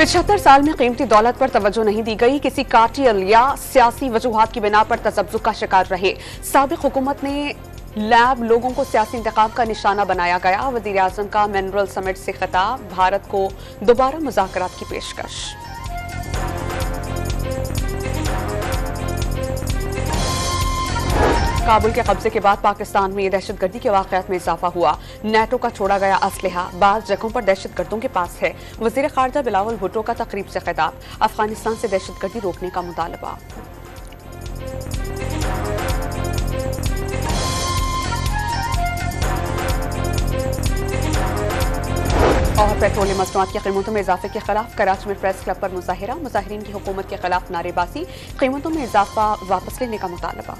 75 साल में कीमती दौलत पर तवज्जो नहीं दी गई, किसी कार्टेल या सियासी वजूहात की बिना पर तजब्जुब का शिकार रहे साबिक हुकूमत ने लैब लोगों को सियासी इंतखाब का निशाना बनाया गया। वजीर आजम का मिनरल समिट से खिताब, भारत को दोबारा मुज़ाकरात की पेशकश। काबुल के कब्जे के बाद पाकिस्तान में दहशतगर्दी के वाक़यात में इजाफा हुआ। नेटो का छोड़ा गया असलहा बाज़ जगहों पर दहशतगर्दों के पास है। वज़ीर ख़ारजा बिलावल भुट्टो का तकरीब से खिताब, अफगानिस्तान से दहशतगर्दी रोकने का मुतालबा। और पेट्रोलियम मसनूआत की कीमतों में इजाफे के खिलाफ कराची में प्रेस क्लब पर मुजाहिरा, मुजाहिरीन की हुकूमत के खिलाफ नारेबाजी, कीमतों में इजाफा वापस लेने का मुतालबा।